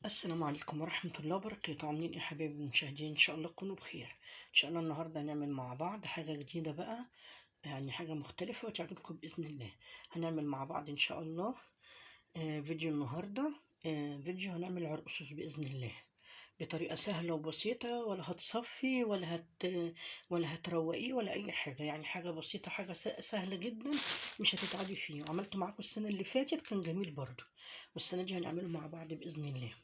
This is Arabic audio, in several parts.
السلام عليكم ورحمة الله وبركاته. عاملين ايه يا حبايبي المشاهدين؟ ان شاء الله تكونوا بخير. ان شاء الله النهارده هنعمل مع بعض حاجة جديدة بقى، يعني حاجة مختلفة وتعجبكم بإذن الله. هنعمل مع بعض ان شاء الله فيديو النهارده. فيديو هنعمل عرقسوس بإذن الله بطريقة سهلة وبسيطة، ولا هتصفي ولا هتروقيه ولا أي حاجة، يعني حاجة بسيطة، حاجة سهلة جدا، مش هتتعبي فيه. وعملته معاكم السنة اللي فاتت كان جميل برضه، والسنة دي هنعمله مع بعض بإذن الله.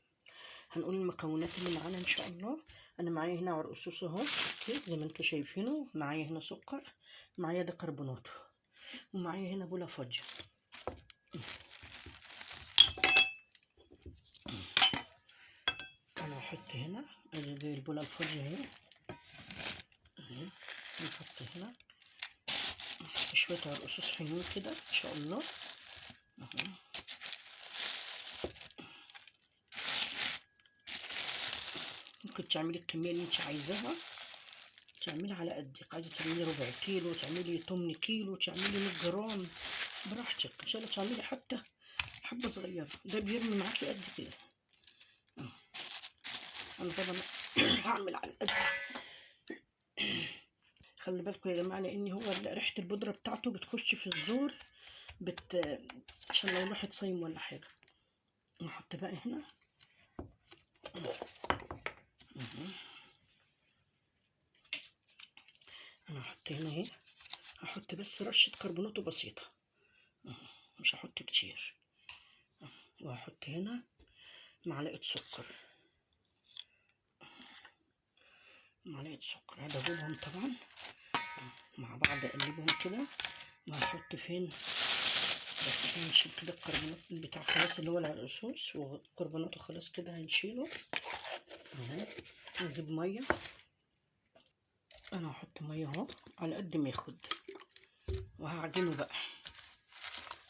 هنقول المكونات اللي معانا ان شاء الله. انا معايا هنا عرقسوس اهو كيس زي ما انتم شايفينه، معايا هنا سكر، معايا ده كربونات، ومعايا هنا بوله فاضيه. انا هحط هنا دي البوله الفاضيه اهي، نحط هنا شويه عرقسوس حلوين كده ان شاء الله اهو. ممكن تعملي الكميه اللي انت عايزاها، تعملي على قدك، عايزه تعملي ربع كيلو، تعملي 8 كيلو، تعملي 100 جرام براحتك. ان شاء الله تعملي حتى حبه صغيره، ده بيرمي معاكي قد كده. انا طبعا هعمل على قد. خلي بالكم يا جماعه، لان هو ريحه البودره بتاعته بتخش في الزور عشان لو الواحد صايم ولا حاجه. نحط بقى هنا انا هحط هنا اهي، هحط بس رشه كربونات بسيطه، مش هحط كتير. وهحط هنا معلقه سكر، معلقه سكر هدوبهم طبعا مع بعض، اقلبهم كده. وهحط فين بس هنشيل كده الكربونات بتاع خلاص اللي هو العرقسوس، وكربوناته خلاص كده هنشيله اهو. نجيب ميه، انا هحط ميه اهو على قد ما ياخد، وهعجنه بقى.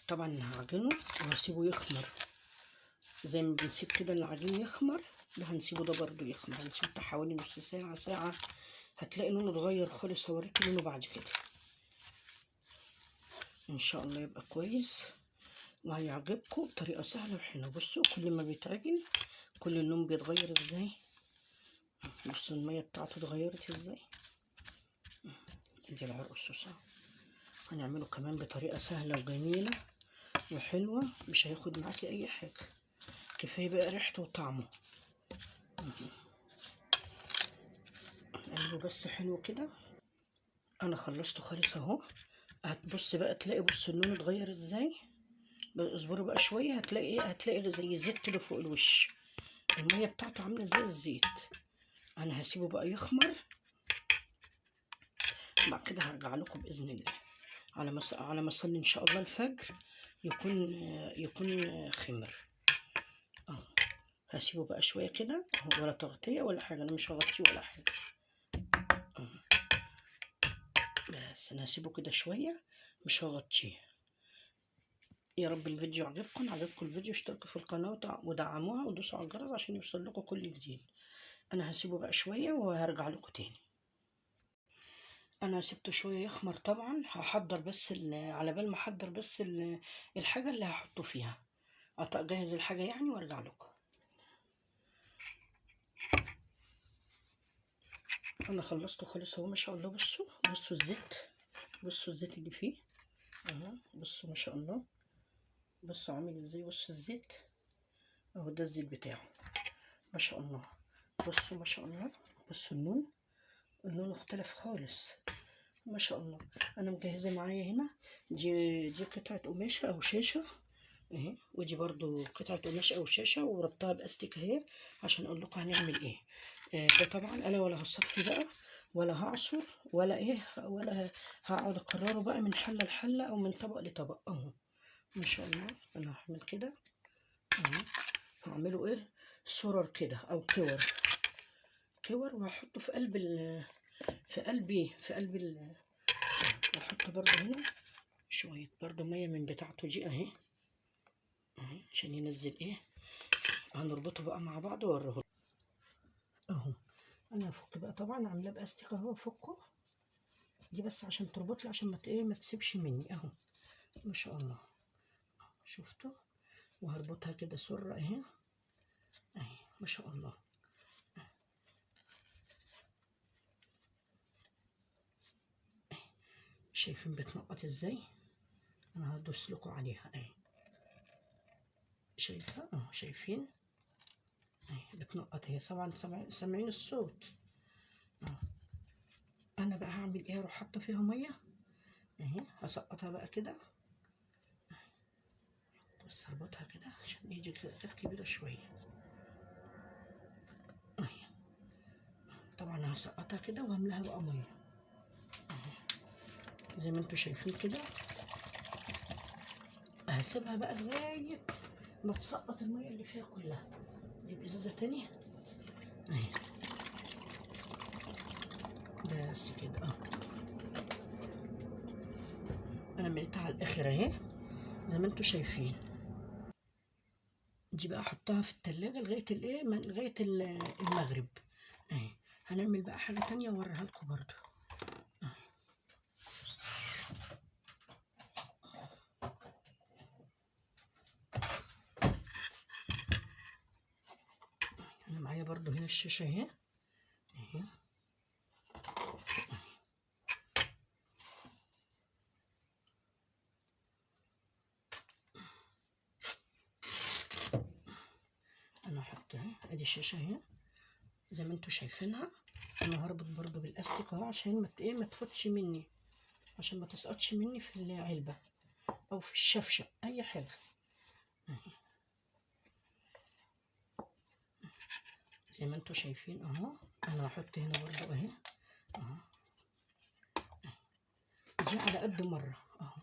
طبعا هعجنه وهسيبه يخمر زي ما بنسيب كده العجين يخمر، ده هنسيبه ده برضو يخمر، هنسيبه بتاع حوالي نص ساعة ساعة، هتلاقي لونه اتغير خالص. هوريكي لونه بعد كده ان شاء الله يبقى كويس وهيعجبكم بطريقة سهلة وحلوة. بصوا كل ما بيتعجن كل اللون بيتغير ازاي. بصوا المية بتاعته اتغيرت ازاي. دي العرقسوس هنعمله كمان بطريقة سهلة وجميلة وحلوة، مش هياخد معاكي اي حاجة، كفاية بقى ريحته وطعمه. قلبه بس حلو كده. انا خلصته خالص اهو. هتبص بقى تلاقي، بص اللون اتغير ازاي. اصبروا بقى شوية، هتلاقي زي الزيت كده فوق الوش، المية بتاعته عاملة زي الزيت. انا هسيبه بقى يخمر، بعد كده هرجع لكم باذن الله على ما اصلي ان شاء الله الفجر يكون خمر. هسيبه بقى شويه كده، ولا تغطيه ولا حاجه، انا مش هغطيه ولا حاجه. بس انا هسيبه كده شويه، مش هغطيه. يا رب الفيديو عجبكم الفيديو، اشتركوا في القناه ودعموها ودوسوا على الجرس عشان يوصل لكم كل جديد. انا هسيبه بقى شويه وهرجع لكم تاني. انا سبته شويه يخمر. طبعا هحضر بس على بال ما احضر بس الحاجه اللي هحطه فيها، اجهز الحاجه يعني وارجع لكم. انا خلصته خالص اهو ما شاء الله. بصوا الزيت، بصوا الزيت اللي فيه اهو، بصوا ما شاء الله، بصوا عامل ازاي. بصوا الزيت اهو، ده الزيت بتاعه ما شاء الله. بصوا ما شاء الله، بصوا اللون اختلف خالص ما شاء الله. انا مجهزه معايا هنا دي قطعه قماشه او شاشه اهي، ودي برضو قطعه قماش او شاشه وربطها باستيك اهي، عشان اقول لكم هنعمل ايه. ده طبعا انا ولا هصفي بقى ولا هعصر ولا ايه، ولا هقعد اكرره بقى من حله لحله او من طبق لطبق اهو ما شاء الله. انا هعمل كده اهو، هعمله ايه سرر كده او كور وهحطه في قلب وهحط برضو هنا شويه برضو ميه من بتاعته دي اهي عشان ينزل ايه. هنربطه بقى مع بعض واوريه اهو. انا هفك بقى، طبعا عاملاه باستيك اهو، افكه دي بس عشان تربط لي، عشان ما تسيبش مني اهو ما شاء الله. شفتوا؟ وهربطها كده سره اهي ما شاء الله. شايفين بتنقط ازاي؟ انا هدوس لكم عليها اهي، شايفه اهو، شايفين اهي بتنقط اهي. طبعا سامعين الصوت اهو. انا بقى هعمل ايه؟ اروح حاطه فيها ميه اهي، هسقطها بقى كده، بس هربطها كده عشان يجي كده كبيره شويه اهي. طبعا هسقطها كده وهملاها بقى ميه زي ما انتوا شايفين كده. هسيبها بقى لغايه ما تسقط الميه اللي فيها كلها. نجيب ازازه تانية اهي، بس كده اهو. انا مليتها على الاخر اهي زي ما انتوا شايفين. دي بقى احطها في التلاجة لغايه الايه، لغايه المغرب اهي. هنعمل بقى حاجه تانية اوريها لكم برضو. انا معايا برضو هنا الشاشه اهي اهي. انا هحطها ادي الشاشه اهي زي ما انتوا شايفينها. انا هربط برضو بالاستيك اهو عشان ما تفوتش مني، عشان ما تسقطش مني في العلبه او في الشفشه اي حاجه اهي. زي ما انتوا شايفين اهو. انا هحط هنا برضو اهي اهو، دي على قد مره اهو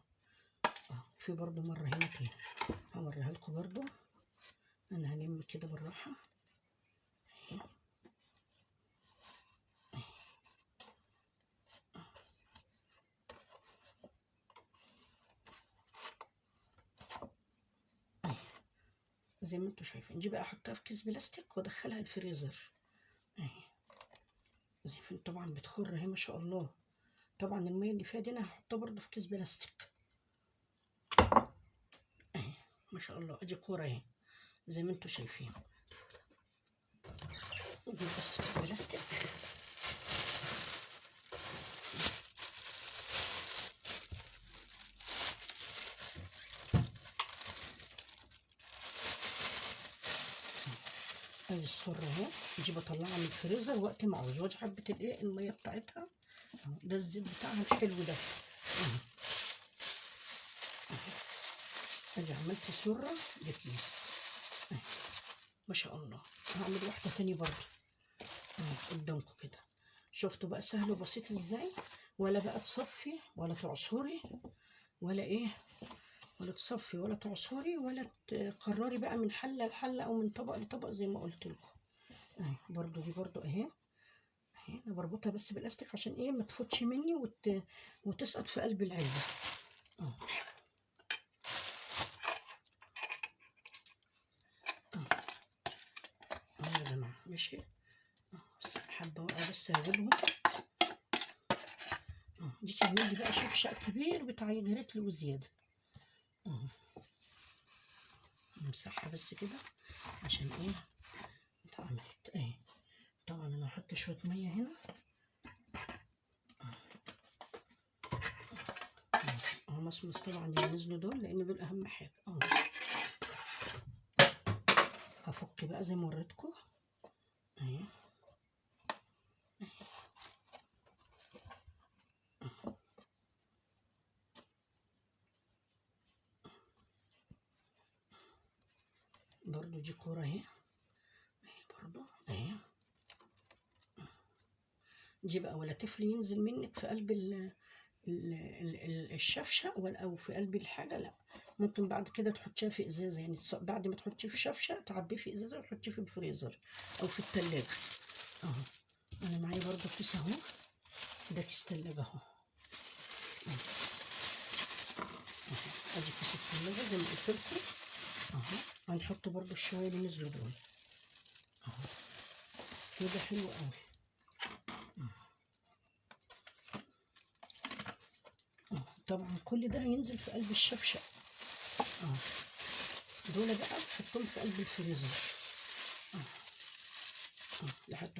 اهو. في برضو مره هنا تاني هوريها لكم برضو. انا هلم كده بالراحه اهي. زي ما انتوا شايفين. دي بقى احطها في كيس بلاستيك وادخلها الفريزر اهي. زي فين طبعا بتخر اهي ما شاء الله. طبعا الميه اللي فيها دي انا هحطها برضو في كيس بلاستيك اهي ما شاء الله. ادي كوره اهي زي ما انتوا شايفين. دي بس كيس بلاستيك ادي السره اهي. دي بطلعها من الفريزر وقت ما عاوز. ودي حبه الايه الميه بتاعتها اهو. ده الزيت بتاعها الحلو ده اهي. ادي عملت سره بكيس اهي ما شاء الله. هعمل واحده تاني برضو اهي قدامكم كده. شفتوا بقى سهل وبسيط ازاي؟ ولا بقى تصفي ولا تعصري ولا ايه، ولا تصفي ولا تعصري ولا تقرري بقى من حله لحله او من طبق لطبق زي ما قلت لكم اهي. برضو دي برضو اهي اهي. انا بربطها بس بالاستيك عشان ايه ما تفوتش مني وتسقط في قلب العلبه اهو اهو يا جماعه. ماشي اهو. حبه واقعه بس هجيبهم اهو. دي تعمل لي بقى شفشق كبير بتاع رجل وزياده اهو. نمسحها بس كده عشان ايه اتعملت اهي. طبعا انا هحط شويه ميه هنا اهو. مصمص طبعا اللي نزلوا دول لان دول اهم حاجه اهو. هفك بقى زي ما وريتكم اهي. برضو دي كوره اهي اهي برضو اهي. دي بقى ولا تفل ينزل منك في قلب الشفشه ولا او في قلب الحاجه، لا. ممكن بعد كده تحطيها في ازازه، يعني بعد ما تحطيه في شفشه تعبيه في ازازه وتحطيه في الفريزر او في التلاجة اهو. انا معايا برضو كيس اهو. ده كيس تلاجة اهو. ادي كيس التلاجة زي ما قلت لكم اهو. هنحط برضو الشويه اللي نزلوا دول اهو كده حلو قوي. طبعا كل ده هينزل في قلب الشفشة اهو. دول بقى نحطهم في قلب الفريزر اهو.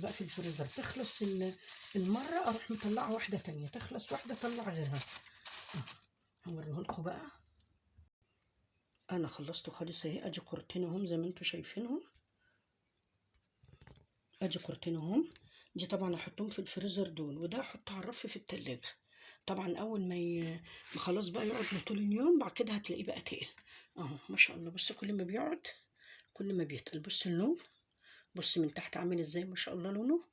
بقى في الفريزر، تخلص المرة اروح مطلعة واحدة تانية، تخلص واحدة اطلع غيرها. هوريهولكوا بقى. انا خلصت خالص اهي، ادي كورتين اهم زي ما انتوا شايفينهم، ادي كورتين اهم. دي طبعا احطهم في الفريزر دول، وده احطه على الرف في التلاجة. طبعا اول ما خلاص بقى يقعد طول اليوم، بعد كده هتلاقيه بقى تقل اهو ما شاء الله. بص كل ما بيقعد كل ما بيتقل. بص اللون، بص من تحت عامل ازاي ما شاء الله لونه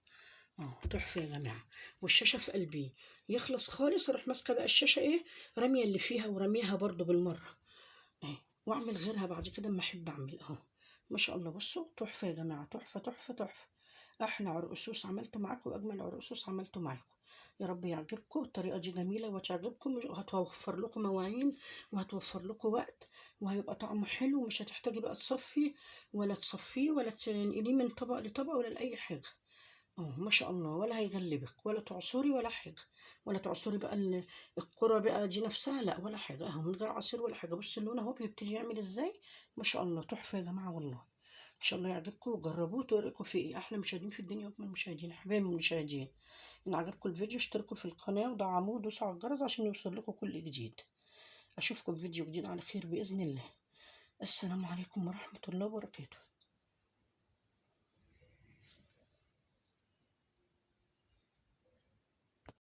تحفه يا جماعه. والشاشه في قلبي يخلص خالص، اروح ماسكه بقى الشاشه ايه، راميه اللي فيها وراميها برضو بالمره اهي، واعمل غيرها بعد كده اما احب اعمل ما شاء الله. بصوا تحفه يا جماعه، تحفه تحفه تحفه. احلى عرقسوس عملته معاكم واجمل عرقسوس عملته معاكم. يا رب يعجبكم الطريقه دي، جميله وتعجبكم، وهتوفر لكم مواعين وهتوفر لكم وقت، وهيبقى طعمه حلو، ومش هتحتاجي بقى تصفي ولا تصفيه ولا تنقليه من طبق لطبق ولا لاي حاجه ما شاء الله. ولا هيغلبك ولا تعصري ولا حاجه، ولا تعصري بقى القرى بقى دي نفسها، لا ولا حاجه من غير عصير ولا حاجه. بص اللون اهو بيبتدي يعمل ازاي ما شاء الله، تحفه يا جماعه والله. ان شاء الله يعجبكم وجربوه وتوريكم فيه ايه. احلى مشاهدين في الدنيا واجمل مشاهدين حبايب المشاهدين. ان عجبكم الفيديو اشتركوا في القناه ودعموه ودوسوا على الجرس عشان يوصل لكم كل جديد. اشوفكم في فيديو جديد على خير باذن الله. السلام عليكم ورحمه الله وبركاته.